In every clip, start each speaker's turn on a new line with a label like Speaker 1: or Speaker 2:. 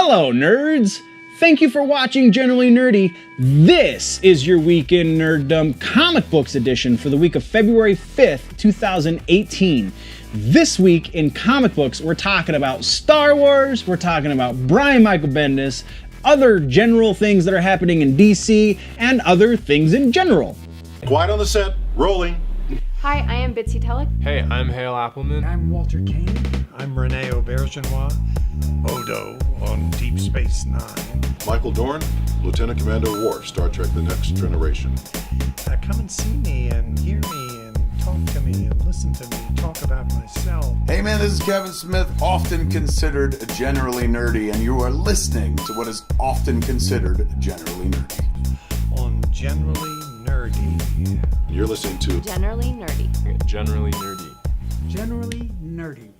Speaker 1: Hello, nerds! Thank you for watching Generally Nerdy. This is your Weekend Nerdom Comic Books edition for the week of February 5th, 2018. This week in comic books, we're talking about Star Wars, we're talking about Brian Michael Bendis, other general things that are happening in DC, and other things in general.
Speaker 2: Quiet on the set, rolling.
Speaker 3: Hi, I am Bitsy Telek.
Speaker 4: Hey, I'm Hale Appleman.
Speaker 5: I'm Walter Kane.
Speaker 6: I'm Rene Aubergenois. Odo on Deep Space Nine.
Speaker 2: Michael Dorn, Lieutenant Commander Worf, Star Trek The Next Generation.
Speaker 6: Come and see me and hear me and talk to me and listen to me talk about myself.
Speaker 7: Hey man, this is Kevin Smith, often considered generally nerdy, and you are listening to what is often considered generally nerdy.
Speaker 6: On Generally Nerdy.
Speaker 2: You're listening to
Speaker 3: Generally Nerdy.
Speaker 4: Generally Nerdy.
Speaker 5: Generally nerdy.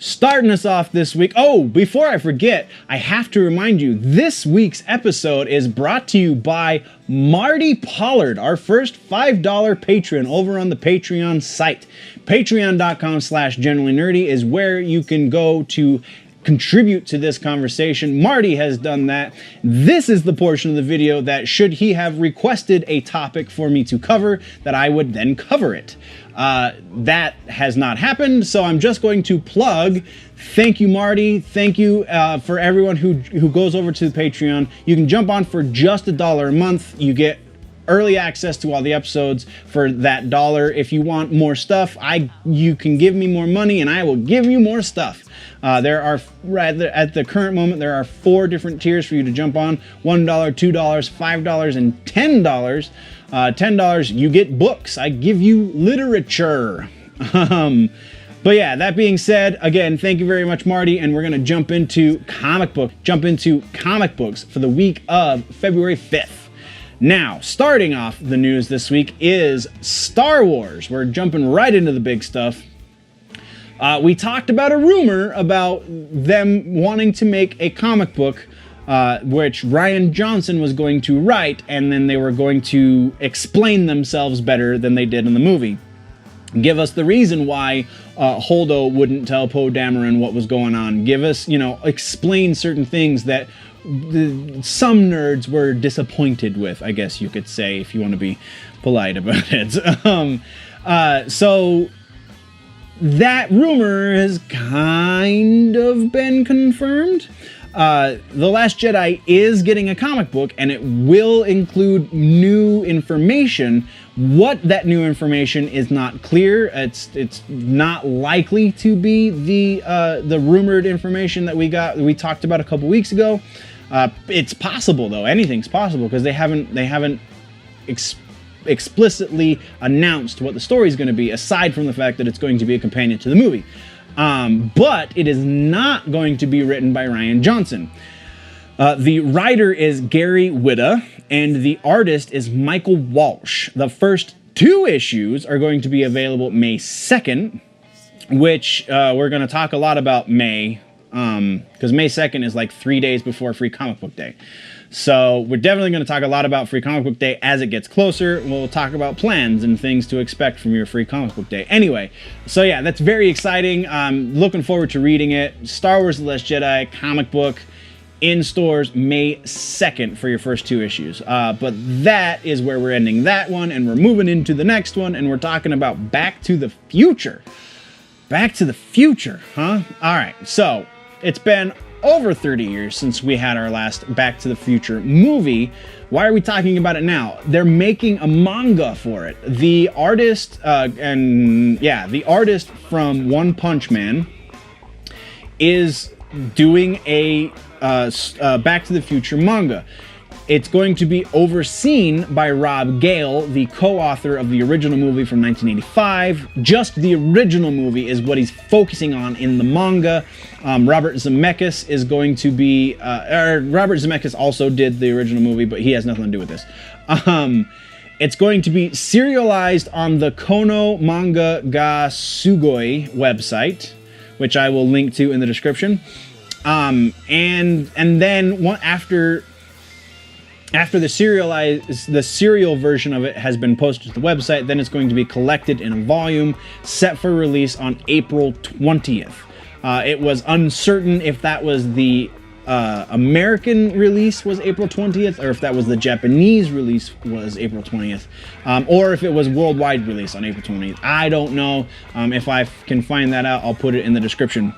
Speaker 1: Starting us off this week, before I forget, I have to remind you, this week's episode is brought to you by Marty Pollard, our first $5 patron over on the Patreon site. Patreon.com/generallynerdy is where you can go to contribute to this conversation. Marty has done that. This is the portion of the video that, should he have requested a topic for me to cover, that I would then cover it. That has not happened, so I'm just going to plug. Thank you, Marty. Thank you for everyone who goes over to the Patreon. You can jump on for just $1 a month. You get early access to all the episodes for that $1. If you want more stuff, you can give me more money and I will give you more stuff. There are, at the current moment, there are 4 different tiers for you to jump on. $1, $2, $5, and $10. $10, you get books. I give you literature. But yeah, that being said, again, thank you very much, Marty, and we're gonna jump into comic books for the week of February 5th. Now, starting off the news this week is Star Wars. We're jumping right into the big stuff. We talked about a rumor about them wanting to make a comic book which Rian Johnson was going to write, and then they were going to explain themselves better than they did in the movie. Give us the reason why Holdo wouldn't tell Poe Dameron what was going on. Give us, explain certain things that some nerds were disappointed with, I guess you could say, if you want to be polite about it. So that rumor has kind of been confirmed. The Last Jedi is getting a comic book, and it will include new information. What that new information is not clear. It's not likely to be the rumored information that we talked about a couple weeks ago. It's possible though. Anything's possible because they haven't explicitly announced what the story is going to be, aside from the fact that it's going to be a companion to the movie. But it is not going to be written by Rian Johnson. The writer is Gary Whitta, and the artist is Michael Walsh. The first 2 issues are going to be available May 2nd, which we're going to talk a lot about May, because May 2nd is like 3 days before Free Comic Book Day. So we're definitely going to talk a lot about Free Comic Book Day as it gets closer. We'll talk about plans and things to expect from your Free Comic Book Day. Anyway, so yeah, that's very exciting. I'm looking forward to reading it. Star Wars The Last Jedi comic book in stores May 2nd for your first 2 issues. But that is where we're ending that one, and we're moving into the next one, and we're talking about Back to the Future. Back to the Future, huh? All right, so it's been over 30 years since we had our last Back to the Future movie. Why are we talking about it now? They're making a manga for it. The artist, the artist from One Punch Man is doing a Back to the Future manga. It's going to be overseen by Rob Gale, the co-author of the original movie from 1985. Just the original movie is what he's focusing on in the manga. Robert Zemeckis is going to be... Robert Zemeckis also did the original movie, but he has nothing to do with this. It's going to be serialized on the Kono Manga ga Sugoi website, which I will link to in the description. And then after the serial version of it has been posted to the website, then it's going to be collected in a volume set for release on April 20th. It was uncertain if that was the American release was April 20th, or if that was the Japanese release was April 20th, or if it was worldwide release on April 20th. I don't know. If I can find that out, I'll put it in the description.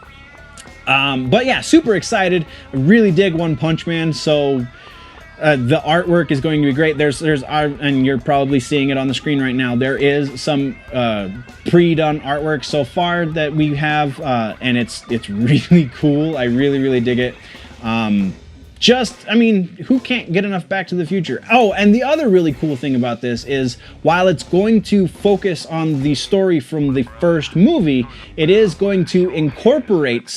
Speaker 1: But yeah, super excited. I really dig One Punch Man, so the artwork is going to be great. There's art, and you're probably seeing it on the screen right now. There is some pre-done artwork so far that we have, and it's really cool. I really dig it. I mean, who can't get enough Back to the Future? Oh, and the other really cool thing about this is, while it's going to focus on the story from the first movie, it is going to incorporate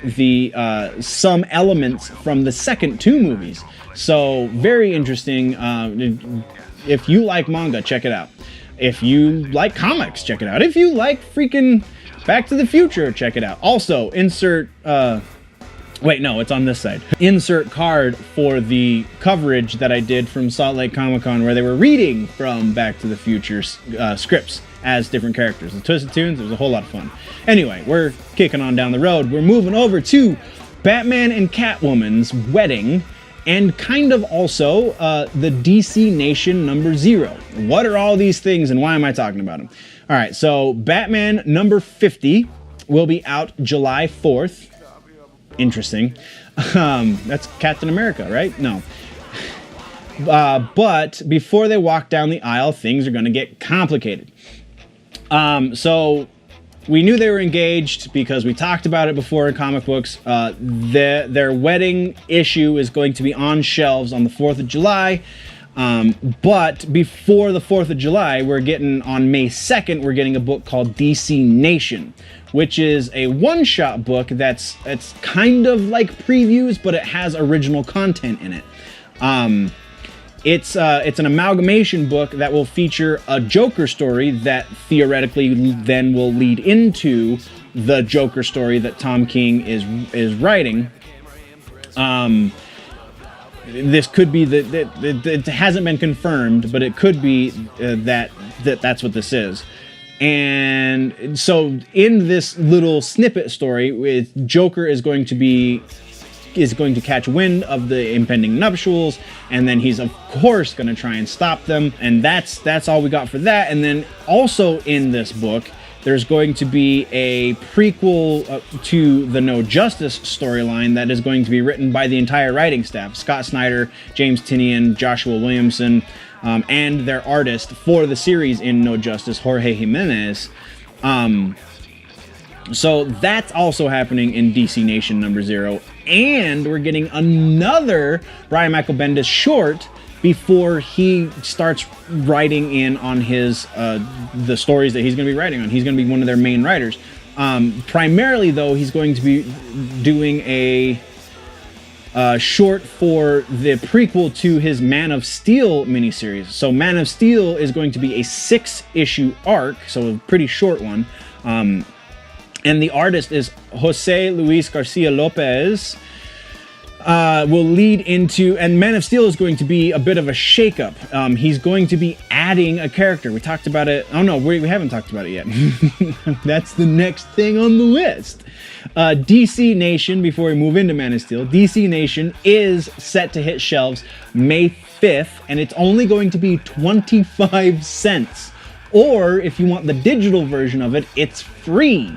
Speaker 1: the some elements from the second two movies. So, very interesting. If you like manga, check it out. If you like comics, check it out. If you like freaking Back to the Future, check it out. Also, insert... Wait, no, it's on this side. Insert card for the coverage that I did from Salt Lake Comic Con, where they were reading from Back to the Future scripts as different characters. The Twisted Tunes, it was a whole lot of fun. Anyway, we're kicking on down the road. We're moving over to Batman and Catwoman's wedding, and kind of also the DC Nation #0. What are all these things, and why am I talking about them? All right, so Batman #50 will be out July 4th. Interesting. That's Captain America, right? No. But before they walk down the aisle, things are going to get complicated. So we knew they were engaged because we talked about it before in comic books. Their wedding issue is going to be on shelves on the 4th of July. But before the 4th of July, on May 2nd, we're getting a book called DC Nation, which is a one-shot book it's kind of like previews, but it has original content in it. It's an amalgamation book that will feature a Joker story that theoretically then will lead into the Joker story that Tom King is writing. This could be it hasn't been confirmed, but it could be that's what this is. And so in this little snippet story, Joker is going to catch wind of the impending nuptials, and then he's of course going to try and stop them. And that's all we got for that. And then also in this book, there's going to be a prequel to the No Justice storyline that is going to be written by the entire writing staff: Scott Snyder, James Tynion, Joshua Williamson, and their artist for the series in No Justice, Jorge Jimenez. So that's also happening in DC Nation #0. And we're getting another Brian Michael Bendis short before he starts writing in on his the stories that he's going to be writing on. He's going to be one of their main writers. Primarily, though, he's going to be doing a short for the prequel to his Man of Steel miniseries. So Man of Steel is going to be a 6-issue arc, so a pretty short one. And the artist is Jose Luis Garcia Lopez. Will lead into, and Man of Steel is going to be a bit of a shakeup. He's going to be adding a character. We talked about it. Oh no, we haven't talked about it yet. That's the next thing on the list. DC Nation, before we move into Man of Steel, DC Nation is set to hit shelves May 5th, and it's only going to be 25 cents. Or if you want the digital version of it, it's free.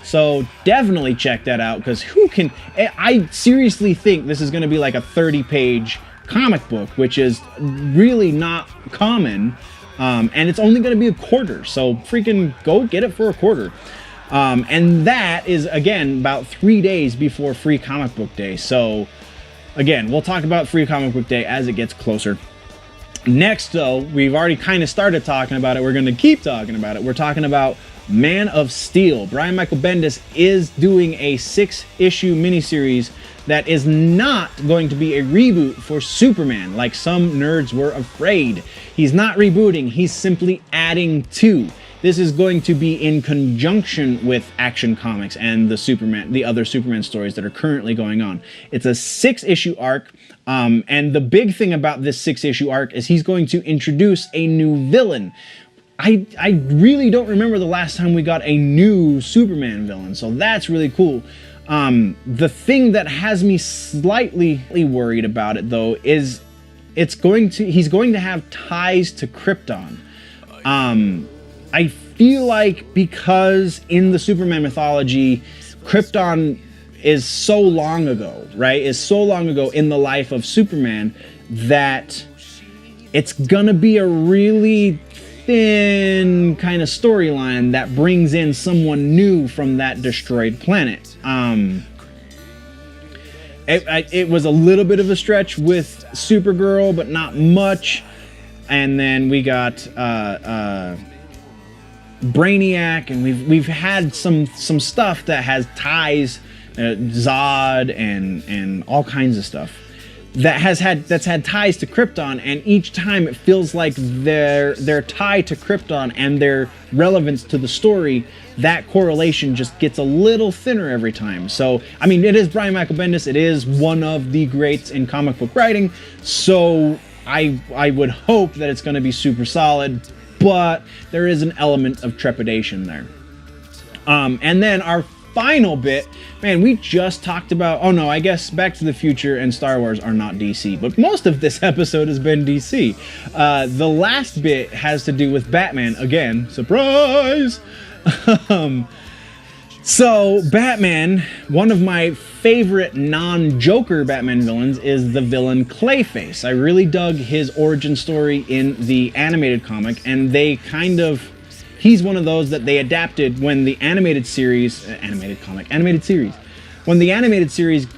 Speaker 1: So definitely check that out, because I seriously think this is going to be like a 30-page comic book, which is really not common, and it's only going to be a quarter, so freaking go get it for a quarter. And that is, again, about 3 days before Free Comic Book Day. So again, we'll talk about Free Comic Book Day as it gets closer. Next, though, we've already kind of started talking about it. We're going to keep talking about it. We're talking about Man of Steel. Brian Michael Bendis is doing a 6-issue miniseries that is not going to be a reboot for Superman, like some nerds were afraid. He's not rebooting, he's simply adding to. This is going to be in conjunction with Action Comics and the other Superman stories that are currently going on. It's a 6-issue arc, and the big thing about this 6-issue arc is he's going to introduce a new villain. I really don't remember the last time we got a new Superman villain, so that's really cool. The thing that has me slightly worried about it, though, is he's going to have ties to Krypton. I feel like because in the Superman mythology, Krypton is so long ago, right? Is so long ago in the life of Superman that it's gonna be a really thin kind of storyline that brings in someone new from that destroyed planet. It was a little bit of a stretch with Supergirl, but not much. And then we got Brainiac, and we've had some stuff that has ties, Zod and all kinds of stuff that's had ties to Krypton, and each time it feels like their tie to Krypton and their relevance to the story, that correlation just gets a little thinner every time. So, I mean, it is Brian Michael Bendis. It is one of the greats in comic book writing. So I would hope that it's going to be super solid, but there is an element of trepidation there. And then our final bit, man, we just talked about, oh no, I guess Back to the Future and Star Wars are not DC, but most of this episode has been DC. The last bit has to do with Batman, again, surprise! So, Batman, one of my favorite non-Joker Batman villains is the villain Clayface. I really dug his origin story in the animated comic, and he's one of those that they adapted when the animated series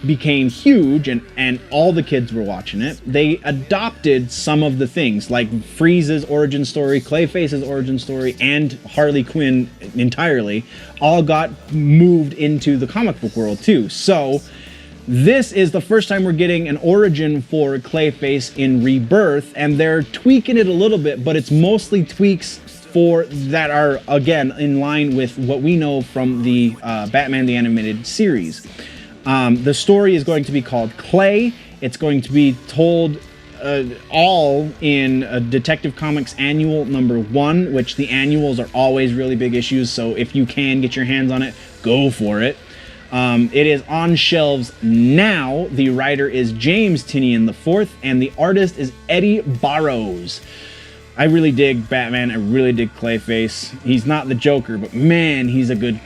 Speaker 1: became huge and all the kids were watching it. They adopted some of the things, like Frieza's origin story, Clayface's origin story, and Harley Quinn entirely, all got moved into the comic book world too. So this is the first time we're getting an origin for Clayface in Rebirth, and they're tweaking it a little bit, but it's mostly tweaks that are, again, in line with what we know from the Batman the Animated Series. The story is going to be called Clay. It's going to be told all in Detective Comics Annual #1, which the annuals are always really big issues, so if you can get your hands on it, go for it. It is on shelves now. The writer is James Tynion IV, and the artist is Eddie Barrows. I really dig Batman. I really dig Clayface. He's not the Joker, but man, he's a good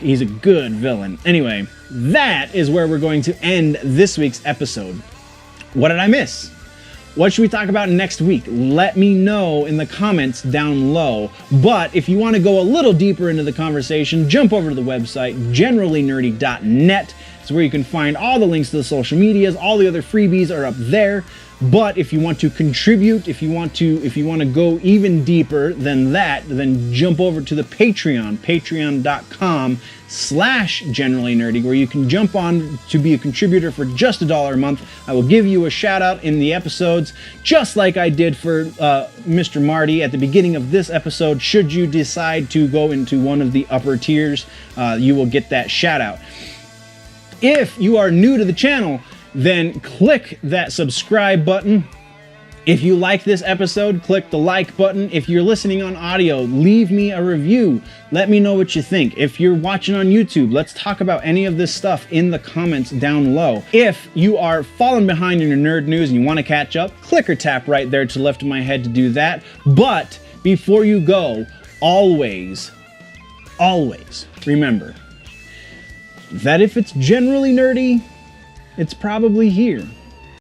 Speaker 1: villain. Anyway, that is where we're going to end this week's episode. What did I miss? What should we talk about next week? Let me know in the comments down low. But if you want to go a little deeper into the conversation, jump over to the website, generallynerdy.net. It's where you can find all the links to the social medias. All the other freebies are up there. But if you want to contribute, if you want to go even deeper than that, then jump over to the Patreon, patreon.com/generallynerdy, where you can jump on to be a contributor for just $1 a month. I will give you a shout out in the episodes, just like I did for Mr. Marty at the beginning of this episode. Should you decide to go into one of the upper tiers, you will get that shout out. If you are new to the channel, then click that subscribe button. If you like this episode, click the like button. If you're listening on audio, leave me a review. Let me know what you think. If you're watching on YouTube, let's talk about any of this stuff in the comments down low. If you are falling behind in your nerd news and you want to catch up, click or tap right there to the left of my head to do that. But before you go, always remember that if it's generally nerdy, it's probably here.